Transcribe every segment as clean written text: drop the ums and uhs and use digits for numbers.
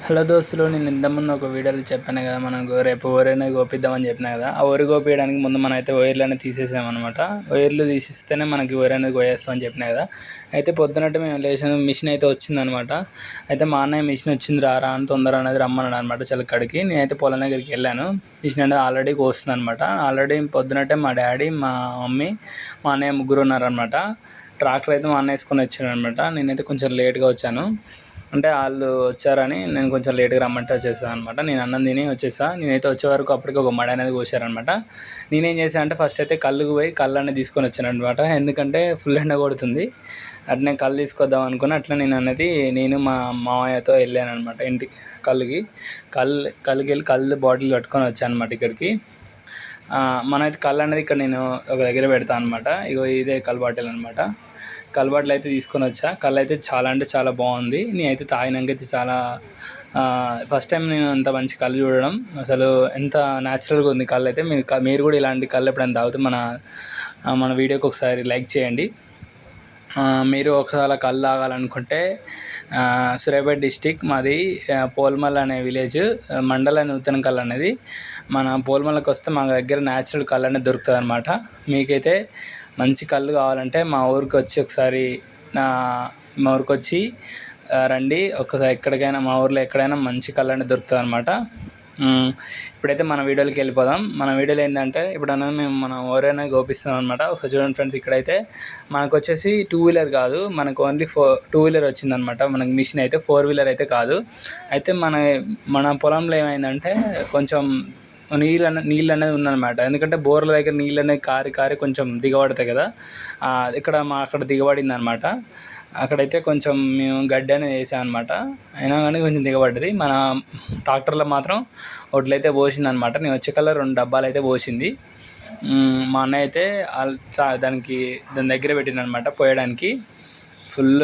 Hello దోస్తులు, నేను ఇంతకుముందు ఒక వీడియోలో చెప్పాను కదా, మనకు రేపు వరి అనేది కోపిద్దామని చెప్పినా కదా. ఆ వరి కోపించడానికి ముందు మనం అయితే వైర్లు అనేది తీసేసామన్నమాట. వైర్లు తీసిస్తేనే మనకి వరి అనేది కోయేస్తామని చెప్పినా కదా. అయితే పొద్దునట్టు మేము లేచిన మిషన్ అయితే వచ్చిందనమాట. అయితే మా అన్నయ్య మిషన్ వచ్చింది రా అని తొందర అనేది రమ్మన్నాడు అనమాట చలికాడికి. నేనైతే పొలం దగ్గరికి వెళ్ళాను. మిషన్ అనేది ఆల్రెడీ కోస్తుంది అనమాట. ఆల్రెడీ పొద్దునట్టే మా డాడీ, మా మమ్మీ, మా అన్నయ్య ముగ్గురు ఉన్నారనమాట. ట్రాక్టర్ అయితే మా అన్న వేసుకొని వచ్చాడు అనమాట. నేనైతే కొంచెం లేట్గా వచ్చాను. అంటే వాళ్ళు వచ్చారని నేను కొంచెం లేట్గా రమ్మంటే వచ్చేసాను అనమాట. నేను అన్నం తిని వచ్చేసాను. నేనైతే వచ్చే వరకు అప్పటికి ఒక మడి అనేది కోసారనమాట. నేనేం చేశాను అంటే ఫస్ట్ అయితే కళ్ళుకు పోయి కళ్ళు అనేది తీసుకొని వచ్చాను అనమాట. ఎందుకంటే ఫుల్ ఎండ కొడుతుంది. అట్నే కళ్ళు తీసుకొద్దాం అనుకుని అట్లా నేను మా మామయ్యతో వెళ్ళాను అనమాట ఇంటికి. కళ్ళుకి వెళ్ళి కళ్ళు బాటిల్ పట్టుకొని వచ్చాను అనమాట ఇక్కడికి. మనమైతే కళ్ళు అనేది ఇక్కడ నేను ఒక దగ్గర పెడతాను అనమాట. ఇగో ఇదే కళ్ళు బాటిల్ అనమాట. కళ్ళు బాటిల్ అయితే తీసుకొని వచ్చా. కళ్ళు అయితే చాలా అంటే చాలా బాగుంది. నేనైతే తాగినాక అయితే చాలా ఫస్ట్ టైం నేను అంత మంచి కళ్ళు చూడడం. అసలు ఎంత న్యాచురల్గా ఉంది కళ్ళు అయితే. మీరు కూడా ఇలాంటి కళ్ళు ఎప్పుడైనా తాగితే మన వీడియోకి ఒకసారి లైక్ చేయండి. మీరు ఒకసారి కళ్ళు తాగాలనుకుంటే సూర్యాపేట డిస్టిక్, మాది పోల్మల్ అనే విలేజ్, మండల నూతన కళ్ళు అనేది. మన పోల్మల్కి వస్తే మా దగ్గర న్యాచురల్ కళ్ళు అనేది దొరుకుతుంది అనమాట. మీకైతే మంచి కళ్ళు కావాలంటే మా ఊరికి వచ్చి రండి. ఒకసారి ఎక్కడికైనా మా ఊర్లో ఎక్కడైనా మంచి కళ్ళు అనేది దొరుకుతుంది అనమాట. ఇప్పుడైతే మన వీడియోలోకి వెళ్ళిపోదాం. మన వీడియోలో ఏంటంటే ఇప్పుడు అనేది మేము మన ఓరైనా గోపిస్తున్నాం అనమాట. ఒకసారి చూడండి ఫ్రెండ్స్, ఇక్కడైతే మనకు వచ్చేసి 2 వీలర్ కాదు, మనకు ఓన్లీ 2 వీలర్ వచ్చిందనమాట. మనకి మిషన్ అయితే 4 వీలర్ అయితే కాదు. అయితే మన పొలంలో ఏమైందంటే కొంచెం నీళ్ళు అనేది ఉందన్నమాట. ఎందుకంటే బోర్ల దగ్గర నీళ్ళు అనేది కారి కొంచెం దిగబడతాయి కదా. అక్కడ దిగబడింది అనమాట. అక్కడైతే కొంచెం మేము గడ్డి అనేది వేసాం అనమాట. అయినా కానీ కొంచెం దిగబడ్డది. మన ట్రాక్టర్లో మాత్రం ఒడ్లయితే పోసింది అనమాట. నేను వచ్చే కల్లా 2 డబ్బాలు అయితే పోసింది. మా అన్నయ్య అయితే దాని దగ్గర పెట్టింది అనమాట పోయడానికి. ఫుల్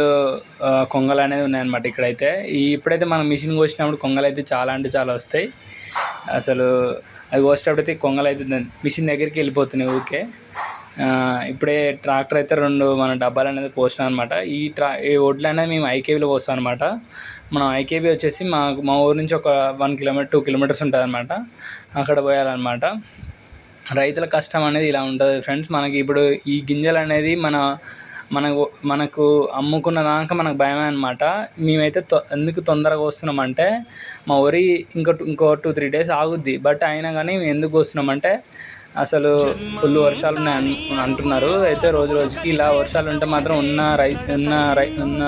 కొంగలు అనేది ఉన్నాయన్నమాట ఇక్కడైతే. ఇప్పుడైతే మనం మిషన్ కోసినప్పుడు కొంగలు అయితే చాలా అంటే చాలా వస్తాయి. అసలు అది కోసేటప్పుడైతే కొంగలు అయితే మిషన్ దగ్గరికి వెళ్ళిపోతున్నాయి ఊరికే. ఇప్పుడే ట్రాక్టర్ అయితే 2 మన డబ్బాలు అనేది పోసినాం అనమాట. ఈ వడ్లు అనేది మేము ఐకేబీలో పోస్తాం అనమాట. మనం ఐకేబీ వచ్చేసి మా ఊరు నుంచి ఒక 1 కిలోమీటర్ 2 కిలోమీటర్స్ ఉంటుంది అనమాట. అక్కడ పోయాలన్నమాట. రైతుల కష్టం అనేది ఇలా ఉంటుంది ఫ్రెండ్స్. మనకి ఇప్పుడు ఈ గింజలు అనేది మనకు అమ్ముకున్న దాకా మనకు భయమే అనమాట. మేమైతే ఎందుకు తొందరగా వస్తున్నామంటే మా వరి ఇంకో 2-3 డేస్ ఆగుద్ది. బట్ అయినా కానీ మేము ఎందుకు వస్తున్నామంటే అసలు ఫుల్ వర్షాలు ఉన్నాయి అంటున్నారు. అయితే రోజుకి ఇలా వర్షాలు ఉంటే మాత్రం ఉన్న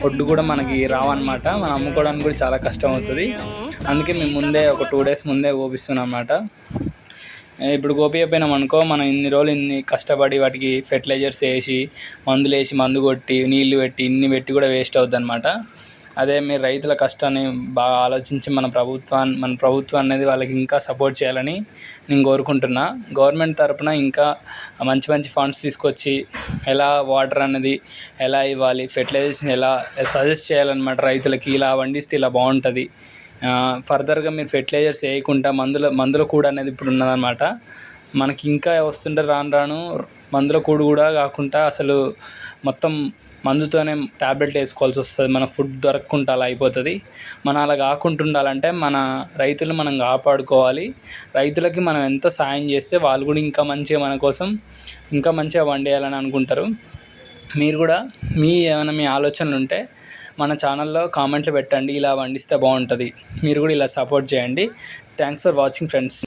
ఒడ్లు కూడా మనకి రావన్నమాట. మనం అమ్ముకోవడానికి కూడా చాలా కష్టం అవుతుంది. అందుకే మేము ముందే ఒక 2 డేస్ ముందే కోపిస్తున్నాం అన్నమాట. ఇప్పుడు కోపియపోయినాం అనుకో, మనం ఇన్ని రోజులు ఇన్ని కష్టపడి వాటికి ఫెర్టిలైజర్స్ వేసి మందు కొట్టి నీళ్లు పెట్టి కూడా వేస్ట్ అవుతుంది అనమాట. అదే మీరు రైతుల కష్టాన్ని బాగా ఆలోచించి మన ప్రభుత్వం అనేది వాళ్ళకి ఇంకా సపోర్ట్ చేయాలని నేను కోరుకుంటున్నా. గవర్నమెంట్ తరపున ఇంకా మంచి ఫండ్స్ తీసుకొచ్చి ఎలా వాటర్ అనేది ఎలా ఇవ్వాలి, ఫెర్టిలైజేషన్ ఎలా సజెస్ట్ చేయాలన్నమాట రైతులకి. ఇలా పండిస్తే ఇలా బాగుంటుంది. ఫర్దర్గా మీరు ఫెర్టిలైజర్స్ వేయకుండా మందుల కూడు అనేది ఇప్పుడు ఉన్నదన్నమాట. మనకి ఇంకా వస్తుంటే రాను మందుల కూడు కూడా కాకుండా అసలు మొత్తం మందుతోనే ట్యాబ్లెట్లు వేసుకోవాల్సి వస్తుంది. మన ఫుడ్ దొరకకుండా అలా అయిపోతుంది. మనం అలా కాకుండా ఉండాలంటే మన రైతులు మనం కాపాడుకోవాలి. రైతులకి మనం ఎంత సాయం చేస్తే వాళ్ళు కూడా ఇంకా మంచిగా మన కోసం ఇంకా మంచిగా వండేయాలని అనుకుంటారు. మీరు కూడా ఏమైనా మీ ఆలోచనలు ఉంటే మన ఛానల్లో కామెంట్లు పెట్టండి. ఇలా వండిస్తే బాగుంటుంది. మీరు కూడా ఇలా సపోర్ట్ చేయండి. Thanks for watching friends.